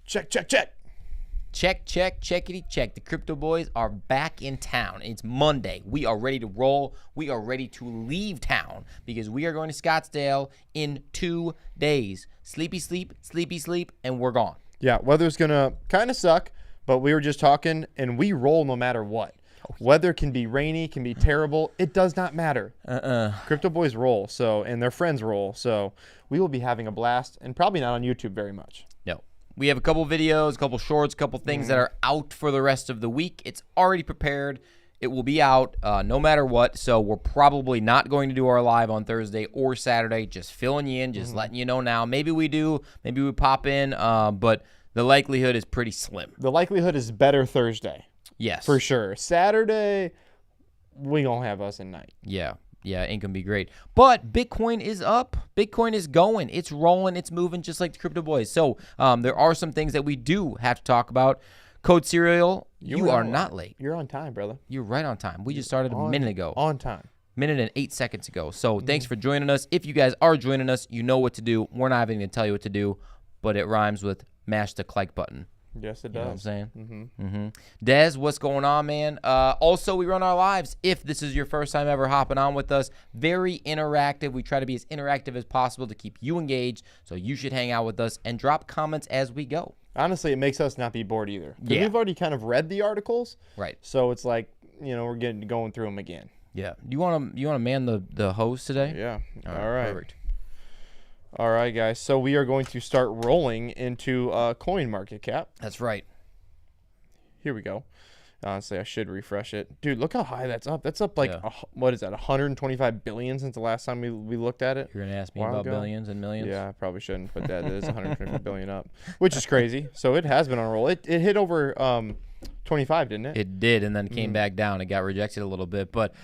Check. Checkity check. The Crypto Boys are back in town. It's Monday. We are ready to roll. We are ready to leave town because we are going to Scottsdale in 2 days. Sleepy sleep, and we're gone. Yeah, weather's going to kind of suck, but we were just talking, and we roll no matter what. Weather can be rainy, can be terrible. It does not matter. Crypto Boys roll, and their friends roll. So we will be having a blast, and probably not on YouTube very much. No. We have a couple videos, a couple shorts, a couple things that are out for the rest of the week. It's already prepared. It will be out no matter what. So we're probably not going to do our live on Thursday or Saturday. Just filling you in, just letting you know now. Maybe we do. Maybe we pop in. But the likelihood is pretty slim. The likelihood is better Thursday. Yes. For sure. Saturday, we going to have us at night. Yeah, ain't going to be great. But Bitcoin is up. Bitcoin is going. It's rolling. It's moving just like the Crypto Boys. So there are some things that we do have to talk about. Code Serial, you are not late. You're on time, brother. You're right on time. We just started a minute ago. On time. Minute and 8 seconds ago. So thanks for joining us. If you guys are joining us, you know what to do. We're not even going to tell you what to do, but it rhymes with mash the like button. Yes, it does. You know what I'm saying? Dez, what's going on, man? Also, we run our lives. If this is your first time ever hopping on with us, very interactive. We try to be as interactive as possible to keep you engaged, so you should hang out with us and drop comments as we go. Honestly, it makes us not be bored either. Yeah. We've already kind of read the articles. Right. So it's like, we're going through them again. Yeah. You want to man the host today? Yeah. All right. Perfect. All right, guys. So we are going to start rolling into coin market cap. That's right. Here we go. Honestly, I should refresh it. Dude, look how high that's up. That's up like, what is that, 125 billion since the last time we looked at it? You're going to ask me about billions and millions? Yeah, I probably shouldn't, but that is 125 billion up, which is crazy. So it has been on a roll. It hit over 25, didn't it? It did, and then it came back down. It got rejected a little bit. But,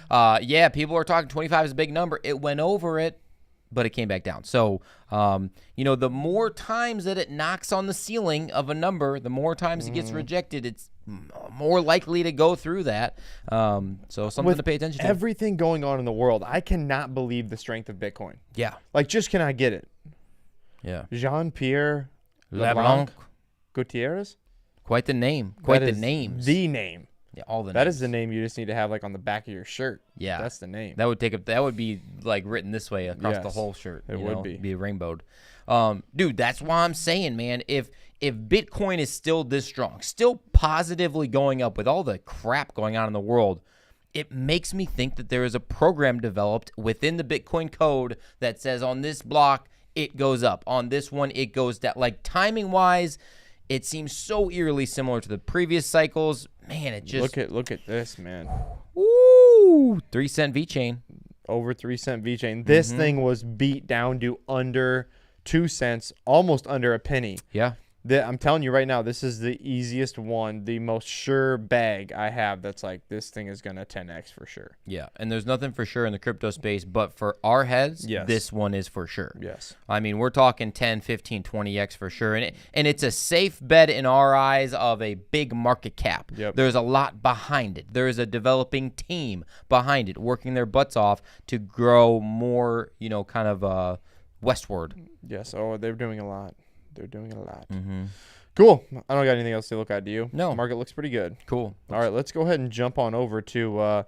people are talking 25 is a big number. It went over it, but it came back down. So, the more times that it knocks on the ceiling of a number, the more times it gets rejected, it's more likely to go through that. So something to pay attention to. Everything going on in the world, I cannot believe the strength of Bitcoin. Yeah. Just cannot get it. Yeah. Jean-Pierre LeBlanc Gutierrez? Quite the name. Quite the names. The name. Yeah, all the That names. is the name you just need to have on the back of your shirt. Yeah. That's the name. That would be written this way across the whole shirt. It would be. Be rainbowed. Dude, that's why I'm saying, man, if Bitcoin is still this strong, still positively going up with all the crap going on in the world, it makes me think that there is a program developed within the Bitcoin code that says on this block, it goes up. On this one, it goes down. Timing-wise, it seems so eerily similar to the previous cycles. Man, it just... Look at this, man. Ooh, 3 cent VeChain. Over 3 cent VeChain. This thing was beat down to under 2 cents, almost under a penny. Yeah. I'm telling you right now, this is the easiest one, the most sure bag I have that's this thing is going to 10x for sure. Yeah, and there's nothing for sure in the crypto space, but for our heads, this one is for sure. Yes. I mean, we're talking 10, 15, 20x for sure, and it's a safe bet in our eyes of a big market cap. Yep. There's a lot behind it. There is a developing team behind it, working their butts off to grow more, westward. Yes, they're doing a lot. They're doing a lot. Cool. I don't got anything else to look at. Do you? No. The market looks pretty good. Cool. All right, let's go ahead and jump on over to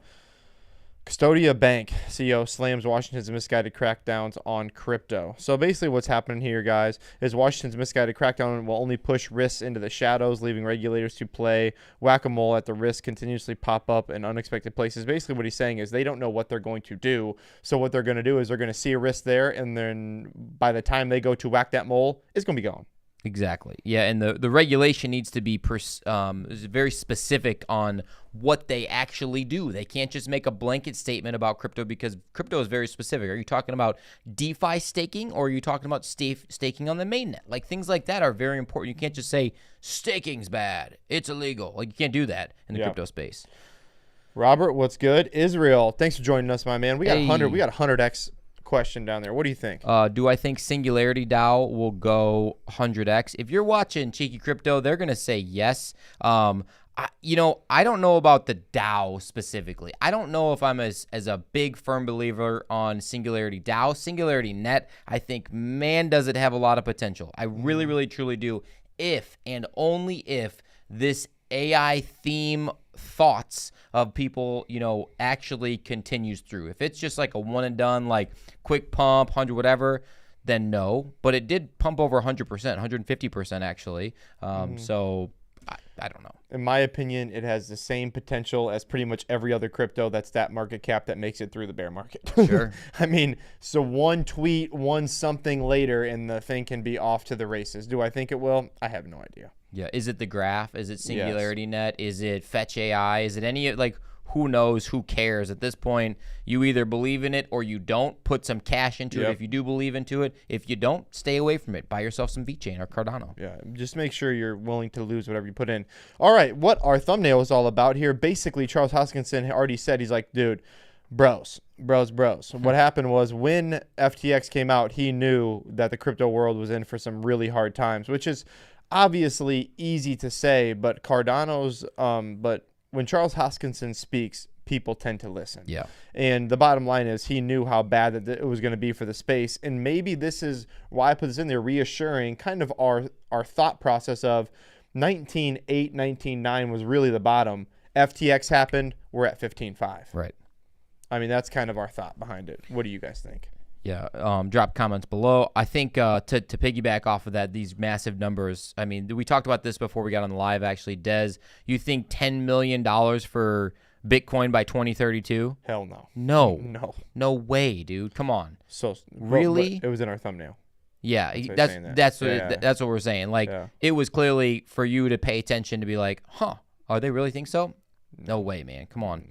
Custodia Bank CEO slams Washington's misguided crackdowns on crypto. So basically what's happening here, guys, is Washington's misguided crackdown will only push risks into the shadows, leaving regulators to play whack-a-mole at the risks continuously pop up in unexpected places. Basically what he's saying is they don't know what they're going to do. So what they're going to do is they're going to see a risk there, and then by the time they go to whack that mole, it's going to be gone. Exactly. Yeah, and the regulation needs to be very specific on what they actually do. They can't just make a blanket statement about crypto because crypto is very specific. Are you talking about DeFi staking, or are you talking about staking on the mainnet? Things like that are very important. You can't just say staking's bad, it's illegal. You can't do that in the crypto space. Robert, what's good? Israel, thanks for joining us, my man. We got 100x question down there. What do you think? Do I think Singularity DAO will go 100x? If you're watching Cheeky Crypto, they're going to say yes. I don't know about the DAO specifically. I don't know if I'm as a big firm believer on Singularity DAO. Singularity Net, I think, man, does it have a lot of potential. I really, really, truly do. if and only if this AI theme thoughts of people, actually continues through. If it's just like a one and done, like quick pump, 100 whatever, then no. But it did pump over 100%, 150% actually. So I don't know. In my opinion, it has the same potential as pretty much every other crypto that's that market cap that makes it through the bear market. Sure. I mean, so one tweet, one something later, and the thing can be off to the races. Do I think it will? I have no idea. Yeah. Is it the graph? Is it Singularity Net? Is it Fetch AI? Is it any, like, who knows? Who cares? At this point, you either believe in it or you don't. Put some cash into it if you do believe into it. If you don't, stay away from it. Buy yourself some VeChain or Cardano. Yeah, just make sure you're willing to lose whatever you put in. All right, what our thumbnail is all about here. Basically, Charles Hoskinson already said, he's like, dude, bros. What happened was when FTX came out, he knew that the crypto world was in for some really hard times, which is obviously easy to say, but but when Charles Hoskinson speaks, people tend to listen. Yeah. And the bottom line is he knew how bad that it was going to be for the space. And maybe this is why I put this in there, reassuring kind of our thought process of 19.8, 19.9 was really the bottom. FTX happened. We're at 15.5. Right. I mean, that's kind of our thought behind it. What do you guys think? Yeah, drop comments below. I think to piggyback off of that, these massive numbers, I mean, we talked about this before we got on the live, actually. Des, you think $10 million for Bitcoin by 2032? Hell no. No way, dude. Come on. So really? It was in our thumbnail. Yeah, that's what we're saying. Like, it was clearly for you to pay attention to be like, oh, they really think so? No way, man. Come on.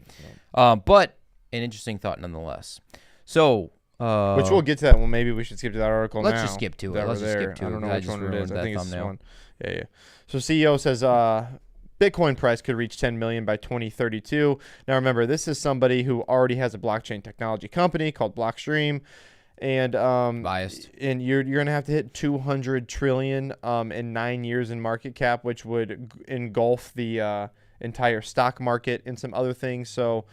No. But an interesting thought nonetheless. So... which we'll get to that one. Maybe we should skip to that article now. Let's just skip to it. I don't know which one it is. I think it's this one. Yeah. So CEO says Bitcoin price could reach 10 million by 2032. Now remember, this is somebody who already has a blockchain technology company called Blockstream, and biased. And you're gonna have to hit 200 trillion in 9 years in market cap, which would engulf the entire stock market and some other things. So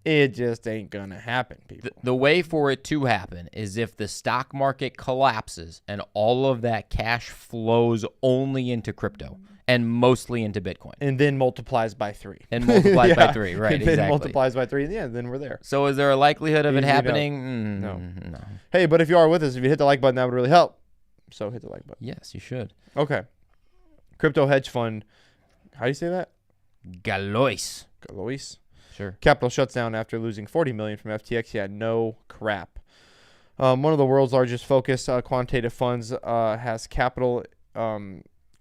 it just ain't gonna happen, people. The way for it to happen is if the stock market collapses and all of that cash flows only into crypto and mostly into Bitcoin. And then multiplies by 3. And multiplies by 3, right, and then multiplies by 3, and then we're there. So is there a likelihood of it happening? No. Hey, but if you are with us, if you hit the like button, that would really help. So hit the like button. Yes, you should. Okay. Crypto hedge fund. How do you say that? Galois. Sure. Capital shuts down after losing $40 million from FTX. Yeah, no crap. One of the world's largest focused quantitative funds has capital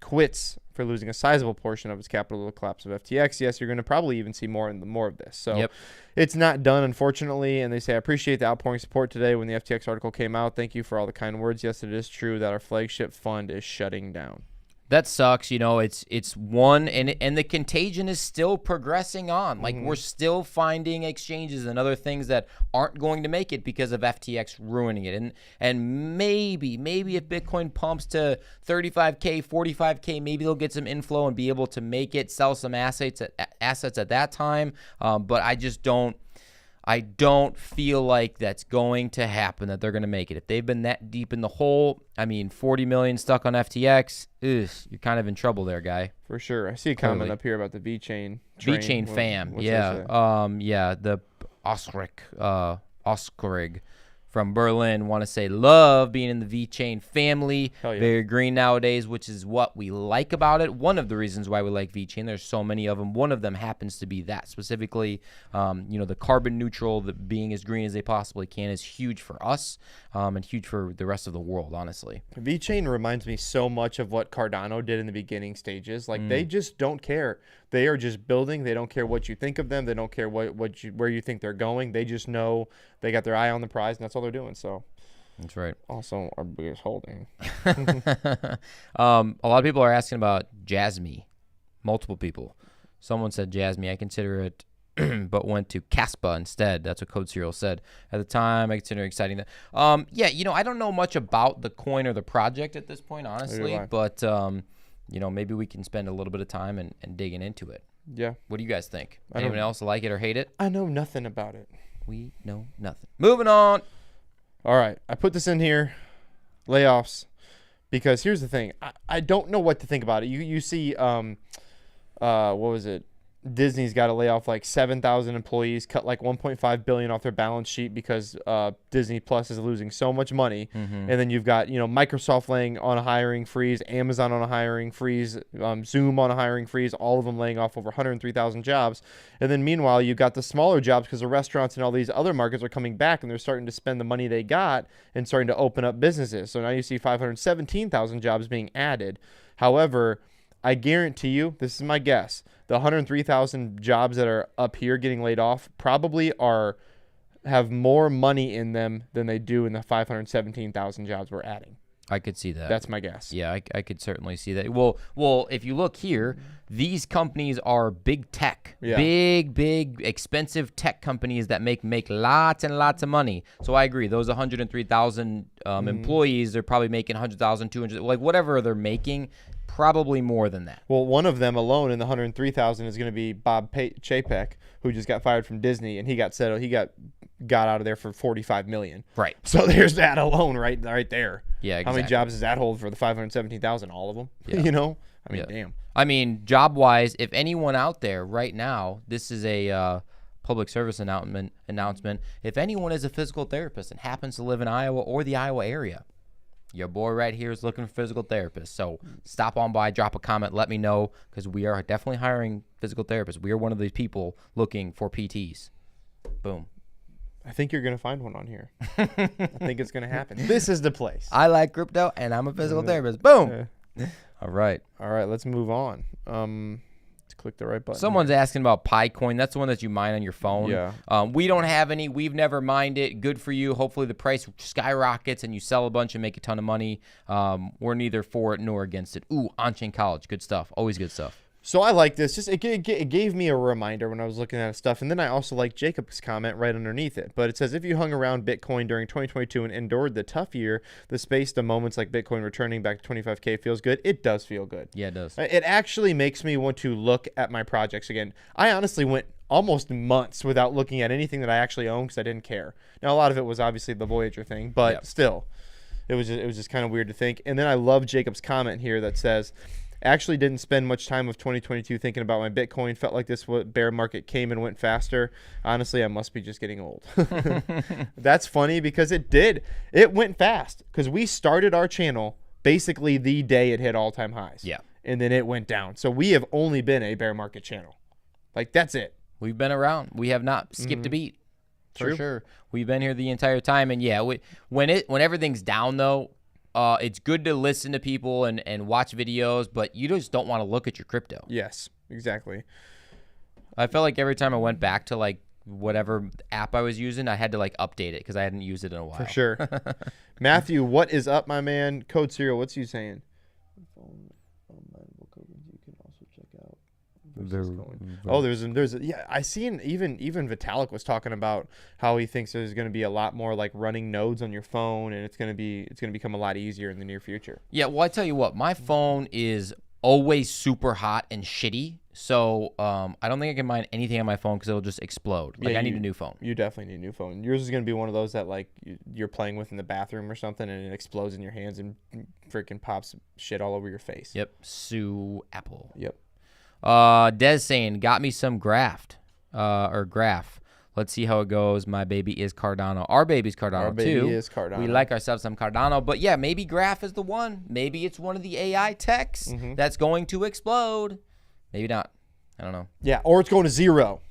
quits for losing a sizable portion of its capital to the collapse of FTX. Yes, you're going to probably even see more of this. So It's not done, unfortunately. And they say, I appreciate the outpouring support today when the FTX article came out. Thank you for all the kind words. Yes, it is true that our flagship fund is shutting down. That sucks, it's one, and the contagion is still progressing on. Like, we're still finding exchanges and other things that aren't going to make it because of FTX ruining it. And maybe if Bitcoin pumps to 35K, 45K, maybe they'll get some inflow and be able to make it, sell some assets at that time. But I don't feel like that's going to happen, that they're going to make it. If they've been that deep in the hole, I mean, 40 million stuck on FTX, you're kind of in trouble there, guy. For sure. I see a comment up here about the VeChain. VeChain fam. The Oskrig from Berlin want to say love being in the VeChain family. Hell yeah. Very green nowadays, which is what we like about it. One of the reasons why we like VeChain, there's so many of them. One of them happens to be that. Specifically, the carbon neutral, the being as green as they possibly can is huge for us and huge for the rest of the world, honestly. VeChain reminds me so much of what Cardano did in the beginning stages. Like, they just don't care. They are just building. They don't care what you think of them. They don't care where you think they're going. They just know they got their eye on the prize, and that's all they're doing. So that's right. Also, our biggest holding. A lot of people are asking about Jasmy. Multiple people. Someone said Jasmy. I consider it, but went to Caspa instead. That's what Code Serial said. At the time, I consider it exciting. That. I don't know much about the coin or the project at this point, honestly, but maybe we can spend a little bit of time and digging into it. Yeah. What do you guys think? Anyone else like it or hate it? I know nothing about it. We know nothing. Moving on. All right. I put this in here. Layoffs. Because here's the thing, I don't know what to think about it. You see, what was it? Disney's got to lay off like 7,000 employees, cut like 1.5 billion off their balance sheet because Disney Plus is losing so much money. And then you've got, Microsoft laying on a hiring freeze, Amazon on a hiring freeze, Zoom on a hiring freeze, all of them laying off over 103,000 jobs. And then meanwhile, you've got the smaller jobs because the restaurants and all these other markets are coming back and they're starting to spend the money they got and starting to open up businesses. So now you see 517,000 jobs being added. However, I guarantee you, this is my guess, the 103,000 jobs that are up here getting laid off probably have more money in them than they do in the 517,000 jobs we're adding. I could see that. That's my guess. Yeah, I could certainly see that. Well, if you look here, these companies are big tech, big, expensive tech companies that make lots and lots of money. So I agree. Those 103,000 employees, they're probably making 100,000, 200, like whatever they're making, probably more than that. Well, one of them alone in the 103,000 is going to be Bob Chapek, who just got fired from Disney, and he got out of there for $45 million. Right. So there's that alone right there. Yeah, exactly. How many jobs does that hold for the 517,000? All of them? Yeah. I mean, damn. I mean, job-wise, if anyone out there right now, this is a public service announcement. If anyone is a physical therapist and happens to live in Iowa or the Iowa area, your boy right here is looking for physical therapists. So stop on by, drop a comment, let me know, because we are definitely hiring physical therapists. We are one of these people looking for PTs. Boom. I think you're going to find one on here. I think it's going to happen. This is the place. I like crypto, and I'm a physical therapist. Boom. All right. Let's move on. Let's click the right button. Someone's asking about Picoin. That's the one that you mine on your phone. Yeah. We don't have any. We've never mined it. Good for you. Hopefully the price skyrockets and you sell a bunch and make a ton of money. We're neither for it nor against it. Ooh, on-chain college. Good stuff. Always good stuff. So I like this. Just it gave me a reminder when I was looking at stuff, and then I also like Jacob's comment right underneath it. But it says, if you hung around Bitcoin during 2022 and endured the tough year, the space to moments like Bitcoin returning back to 25K feels good. It does feel good. Yeah, it does. It actually makes me want to look at my projects again. I honestly went almost months without looking at anything that I actually own because I didn't care. Now a lot of it was obviously the Voyager thing, but still, it was just kind of weird to think. And then I love Jacob's comment here that says, actually didn't spend much time of 2022 thinking about my Bitcoin. Felt like this bear market came and went faster. Honestly, I must be just getting old. That's funny because it did. It went fast because we started our channel basically the day it hit all-time highs. Yeah. And then it went down. So we have only been a bear market channel. Like, that's it. We've been around. We have not skipped a beat. For sure. We've been here the entire time. And yeah, when everything's down though, it's good to listen to people and watch videos, but you just don't want to look at your crypto. Yes, exactly. I felt like every time I went back to like whatever app I was using, I had to like update it because I hadn't used it in a while. For sure. Matthew, what is up, my man? Code Serial, what's you saying? I seen even Vitalik was talking about how he thinks there's going to be a lot more like running nodes on your phone, and it's going to become a lot easier in the near future. Yeah, well, I tell you what, my phone is always super hot and shitty, so I don't think I can mine anything on my phone because it'll just explode. Like, I need a new phone. You definitely need a new phone. Yours is going to be one of those that like you're playing with in the bathroom or something, and it explodes in your hands and freaking pops shit all over your face. Yep, Sue Apple. Yep. Des saying, got me some graph. Let's see how it goes. My baby is Cardano. Our baby's Cardano, Our baby is Cardano. We like ourselves some Cardano. But yeah, maybe Graph is the one. Maybe it's one of the AI techs that's going to explode. Maybe not. I don't know. Yeah, or it's going to zero.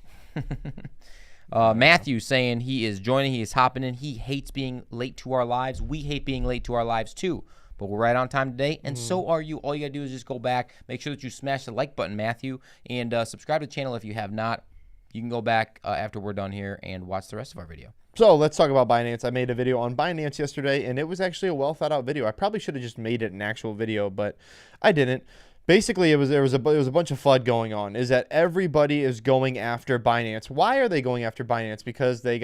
Matthew saying he is joining. He is hopping in. He hates being late to our lives. We hate being late to our lives too. But we're right on time today, and so are you. All you got to do is just go back. Make sure that you smash the like button, Matthew, and subscribe to the channel if you have not. You can go back after we're done here and watch the rest of our video. So let's talk about Binance. I made a video on Binance yesterday, and it was actually a well-thought-out video. I probably should have just made it an actual video, but I didn't. Basically, there was a bunch of FUD going on. Is that everybody is going after Binance? Why are they going after Binance? Because they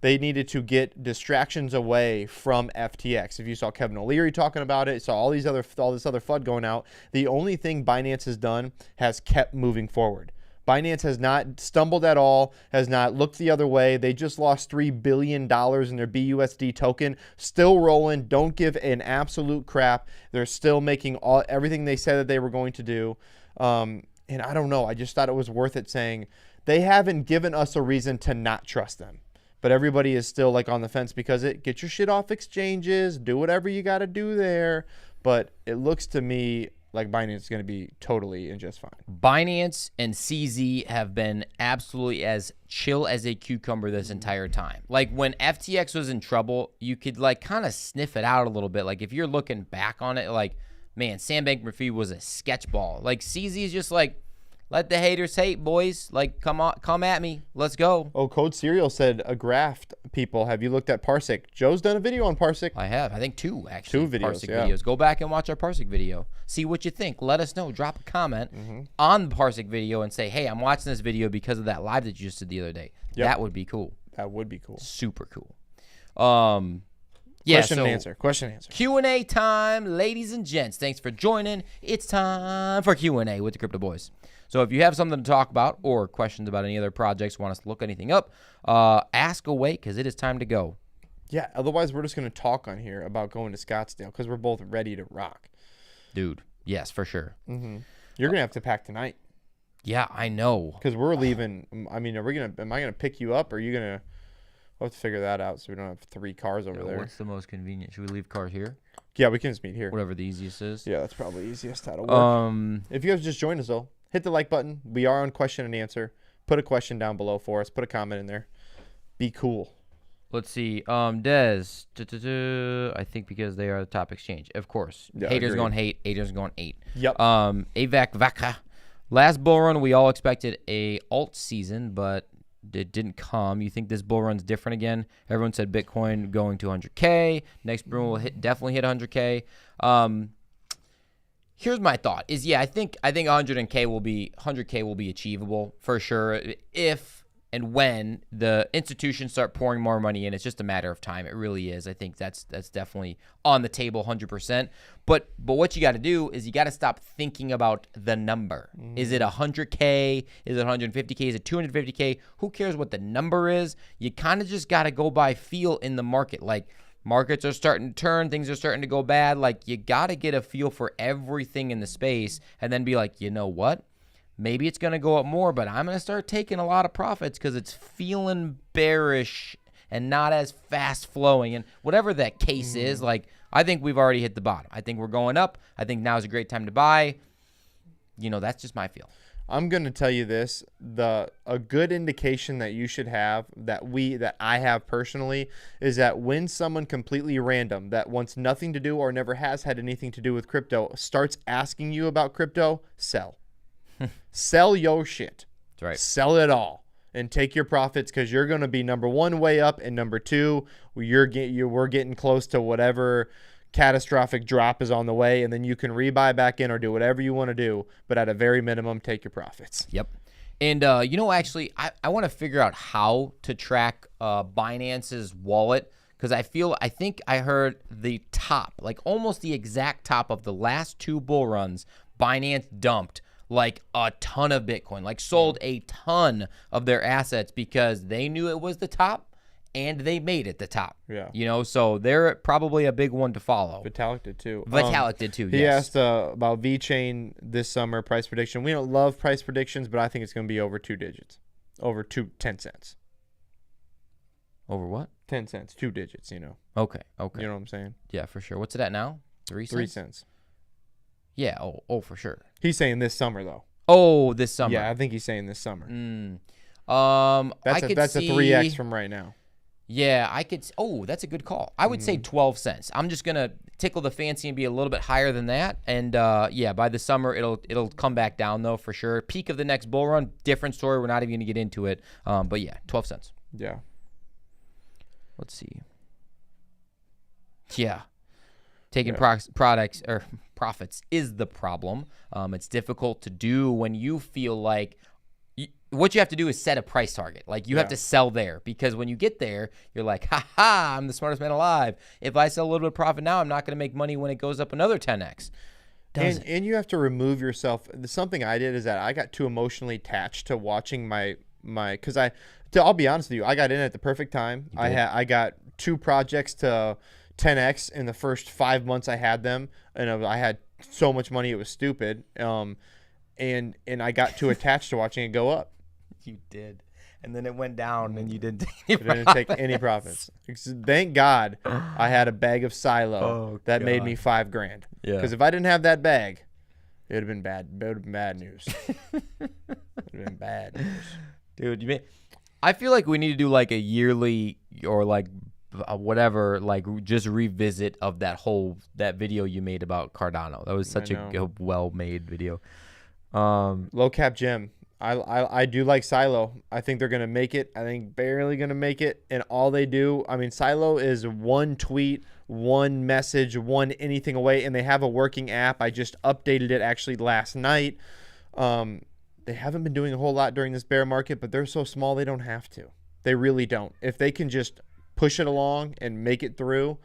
needed to get distractions away from FTX. If you saw Kevin O'Leary talking about it, saw all this other FUD going out. The only thing Binance has done has kept moving forward. Binance has not stumbled at all, has not looked the other way. They just lost $3 billion in their BUSD token. Still rolling. Don't give an absolute crap. They're still making everything they said that they were going to do. And I don't know. I just thought it was worth it saying they haven't given us a reason to not trust them. But everybody is still like on the fence because get your shit off exchanges, do whatever you got to do there. But it looks to me like Binance is going to be totally and just fine. Binance and CZ have been absolutely as chill as a cucumber this entire time. Like when FTX was in trouble, you could like kind of sniff it out a little bit. Like if you're looking back on it, like, man, Sam Bankman-Fried was a sketchball. Like CZ is just like, let the haters hate, boys. Like, come at me. Let's go. Oh, Code Serial said, a graft, people. Have you looked at Parsec? Joe's done a video on Parsec. I have. I think 2, actually. 2 videos, Parsec yeah. videos. Go back and watch our Parsec video. See what you think. Let us know. Drop a comment on the Parsec video and say, hey, I'm watching this video because of that live that you just did the other day. Yep. That would be cool. That would be cool. Super cool. Question and answer. Q&A time, ladies and gents. Thanks for joining. It's time for Q&A with the Crypto Boys. So if you have something to talk about or questions about any other projects, want us to look anything up, ask away because it is time to go. Yeah, otherwise we're just going to talk on here about going to Scottsdale because we're both ready to rock. Dude, yes, for sure. You're going to have to pack tonight. Yeah, I know. Because we're leaving. I mean, am I going to pick you up or are you going to? We'll have to figure that out so we don't have 3 cars over there. What's the most convenient? Should we leave cars here? Yeah, we can just meet here. Whatever the easiest is. Yeah, that's probably easiest. That'll work. If you guys just joined us, though, hit the like button. We are on question and answer. Put a question down below for us. Put a comment in there. Be cool. Let's see. Des. I think because they are the top exchange. Of course. Yeah, Haters agreed. going hate. Haters going 8. Yep. AVAC Vaca. Last bull run, we all expected a alt season, but it didn't come. You think this bull run's different again? Everyone said Bitcoin going to 100K. Next bull will definitely hit 100K. Here's my thought: is I think 100K will be achievable for sure if and when the institutions start pouring more money in. It's just a matter of time. It really is. I think that's definitely on the table, 100%. But what you got to do is you got to stop thinking about the number. Is it 100K? Is it 150K? Is it 250K? Who cares what the number is? You kind of just got to go by feel in the market. Like, markets are starting to turn. Things are starting to go bad. Like, you got to get a feel for everything in the space and then be like, you know what? Maybe it's going to go up more, but I'm going to start taking a lot of profits because it's feeling bearish and not as fast flowing. And whatever that case is, like, I think we've already hit the bottom. I think we're going up. I think now is a great time to buy. That's just my feel. I'm going to tell you this, a good indication that you should have, that I have personally, is that when someone completely random that wants nothing to do or never has had anything to do with crypto starts asking you about crypto, sell. Sell your shit. That's right. Sell it all and take your profits because you're going to be number 1 way up, and number 2, we're getting close to whatever catastrophic drop is on the way, and then you can rebuy back in or do whatever you want to do, but at a very minimum, take your profits. Yep. And, actually, I want to figure out how to track Binance's wallet because I think I heard the top, like almost the exact top of the last 2 bull runs, Binance dumped like a ton of Bitcoin, like sold a ton of their assets because they knew it was the top and they made it the top. Yeah. So they're probably a big one to follow. Vitalik did too. He asked about VeChain this summer price prediction. We don't love price predictions, but I think it's going to be over 2 digits. Over 10 cents. Over what? 10 cents, 2 digits, Okay. You know what I'm saying? Yeah, for sure. What's it at now? 3 cents? 3 cents. Yeah, oh, for sure. He's saying this summer, though. Oh, this summer. Yeah, I think he's saying this summer. That's a 3x from right now. Yeah, I could. Oh, that's a good call. I would say 12 cents. I'm just gonna tickle the fancy and be a little bit higher than that. And by the summer it'll come back down though for sure. Peak of the next bull run, different story. We're not even gonna get into it. But yeah, 12 cents. Yeah. Let's see. Yeah. Taking products or profits is the problem. It's difficult to do when you feel like what you have to do is set a price target. Like you have to sell there because when you get there, you're like, I'm the smartest man alive. If I sell a little bit of profit now, I'm not going to make money when it goes up another 10x. Doesn't. And you have to remove yourself. Something I did is that I got too emotionally attached to watching my because I'll be honest with you, I got in at the perfect time. I got 2 projects to 10x in the first 5 months I had them, and I had so much money it was stupid. And I got too attached to watching it go up. You did. And then it went down, and you didn't take any profits. Thank God I had a bag of Silo that made me $5,000. Yeah. Because if I didn't have that bag, it would have been bad. It would have been bad news. It would have been bad news. Dude, I feel like we need to do like a yearly or like whatever, like just revisit of that video you made about Cardano. That was such a well-made video. Low cap gem. I do like Silo. I think they're going to make it. I think barely going to make it. And all they do, I mean, Silo is one tweet, one message, one anything away. And they have a working app. I just updated it actually last night. They haven't been doing a whole lot during this bear market, but they're so small they don't have to. They really don't. If they can just push it along and make it through,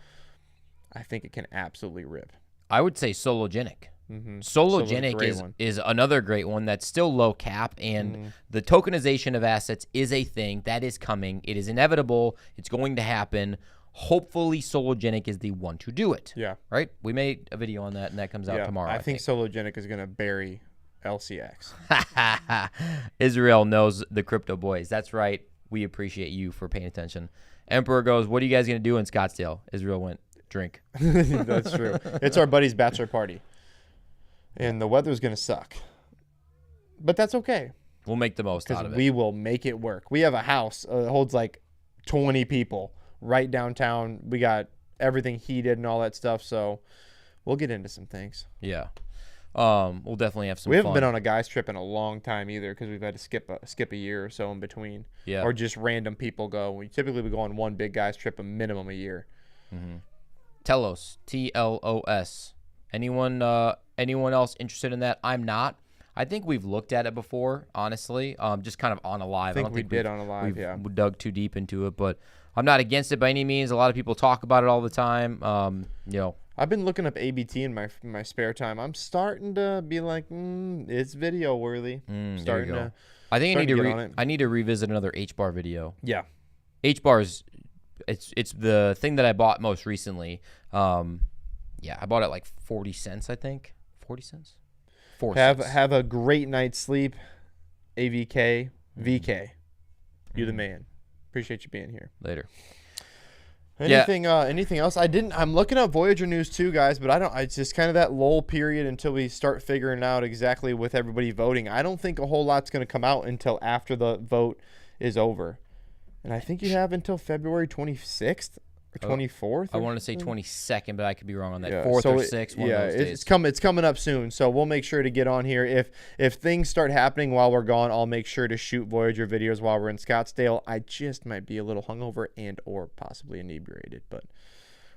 I think it can absolutely rip. I would say Sologenic. Mm-hmm. Sologenic is another great one that's still low cap, and the tokenization of assets is a thing that is coming. It is inevitable. It's going to happen. Hopefully, Sologenic is the one to do it. Yeah. Right? We made a video on that, and that comes out tomorrow. I think Sologenic is going to bury LCX. Israel knows the crypto boys. That's right. We appreciate you for paying attention. Emperor goes, what are you guys going to do in Scottsdale? Israel went, drink. That's true. It's our buddy's bachelor party. And the weather's going to suck. But that's okay. We'll make the most out of it. We will make it work. We have a house that holds like 20 people right downtown. We got everything heated and all that stuff. So we'll get into some things. Yeah. We'll definitely have some fun. We haven't been on a guys trip in a long time either because we've had to skip a year or so in between. Yeah. Or just random people go. We typically go on one big guys trip a minimum a year. Mm-hmm. Telos, TLOS. Anyone else interested in that? I'm not. I think we've looked at it before, honestly, just kind of on a live. I don't think we did on a live, yeah. We dug too deep into it, but I'm not against it by any means. A lot of people talk about it all the time. I've been looking up ABT in my spare time. I'm starting to be like, it's video worthy. There you go. I think I need to revisit another H-bar video. Yeah. H-bars, it's the thing that I bought most recently. Yeah, I bought it like 40 cents, I think. 40 cents? 4 cents. Have a great night's sleep. AVK, VK. You're the man. Appreciate you being here. Later. Anything else? I'm looking up Voyager news too, guys, but it's just kind of that lull period until we start figuring out exactly with everybody voting. I don't think a whole lot's going to come out until after the vote is over. And I think you have until February 26th. Or 24th? I want to say 22nd, but I could be wrong on that. Yeah, 4th or 6th. One of those days. It's coming up soon, so we'll make sure to get on here. If things start happening while we're gone, I'll make sure to shoot Voyager videos while we're in Scottsdale. I just might be a little hungover and or possibly inebriated, but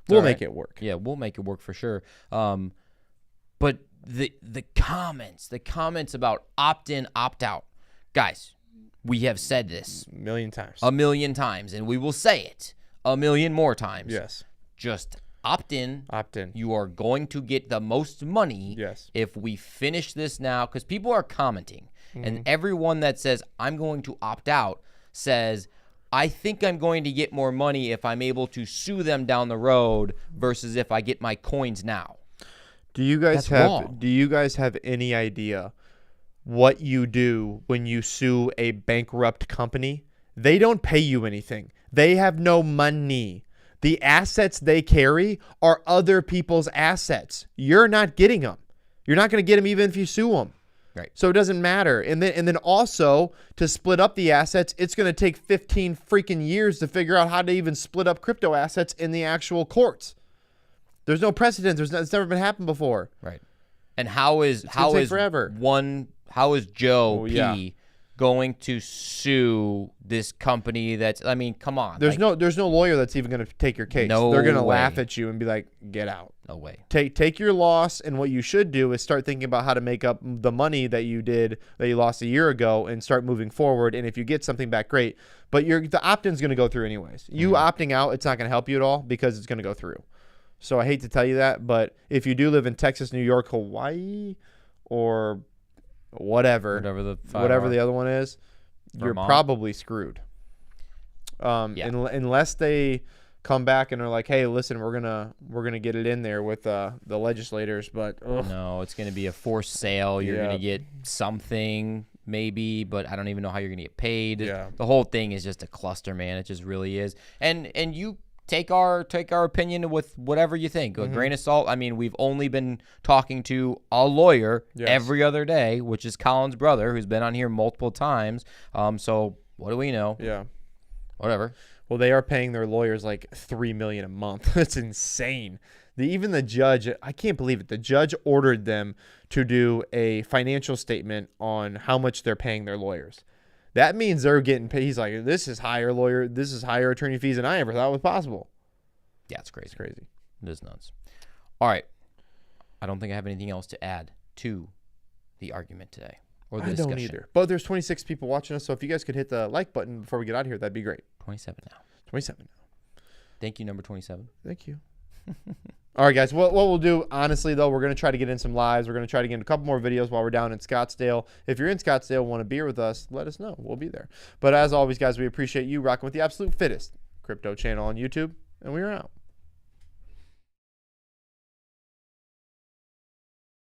we'll make it work. Yeah, we'll make it work for sure. But the comments about opt-in, opt-out, guys, we have said this a million times, and we will say it a million more times. Yes. Just opt in. Opt in. You are going to get the most money if we finish this now, because people are commenting. And everyone that says, I'm going to opt out, says, I think I'm going to get more money if I'm able to sue them down the road versus if I get my coins now. Do you guys have any idea what you do when you sue a bankrupt company? They don't pay you anything. They have no money. The assets they carry are other people's assets. You're not getting them. You're not going to get them even if you sue them. Right. So it doesn't matter. And then also to split up the assets, it's going to take 15 freaking years to figure out how to even split up crypto assets in the actual courts. There's no precedent. It's never been happened before. Right. And how is Joe P going to sue this company that's, I mean, come on. There's no lawyer that's even going to take your case. No They're going to way. laugh at you and be like, get out. No way. Take your loss, and what you should do is start thinking about how to make up the money that you lost a year ago and start moving forward. And if you get something back, great. But the opt-in's going to go through anyways. You opting out, it's not going to help you at all because it's going to go through. So I hate to tell you that, but if you do live in Texas, New York, Hawaii, or whatever the other one is, you're Vermont. probably screwed. Unless they come back and are like, hey, listen, we're gonna get it in there with the legislators, but no, it's gonna be a forced sale. You're Yeah. gonna get something maybe, but I don't even know how you're gonna get paid. Yeah. The whole thing is just a cluster, man. It just really is. And you take our opinion with whatever you think. A grain of salt. I mean, we've only been talking to a lawyer Yes. every other day, which is Colin's brother, who's been on here multiple times. So what do we know? yeah. Whatever. Well, they are paying their lawyers like $3 million a month. That's insane. Even the judge, I can't believe it. The judge ordered them to do a financial statement on how much they're paying their lawyers. That means they're getting paid. He's like, this is higher attorney fees than I ever thought was possible. Yeah, it's crazy. It's crazy. It is nuts. All right. I don't think I have anything else to add to the argument today or the I discussion. don't either. But there's 26 people watching us, so if you guys could hit the like button before we get out of here, that'd be great. 27 now. 27 now. Thank you, number 27. Thank you. All right, guys. What we'll do, honestly, though, we're going to try to get in some lives. We're going to try to get in a couple more videos while we're down in Scottsdale. If you're in Scottsdale and want a beer with us, let us know. We'll be there. But as always, guys, we appreciate you rocking with the absolute fittest crypto channel on YouTube, and we are out.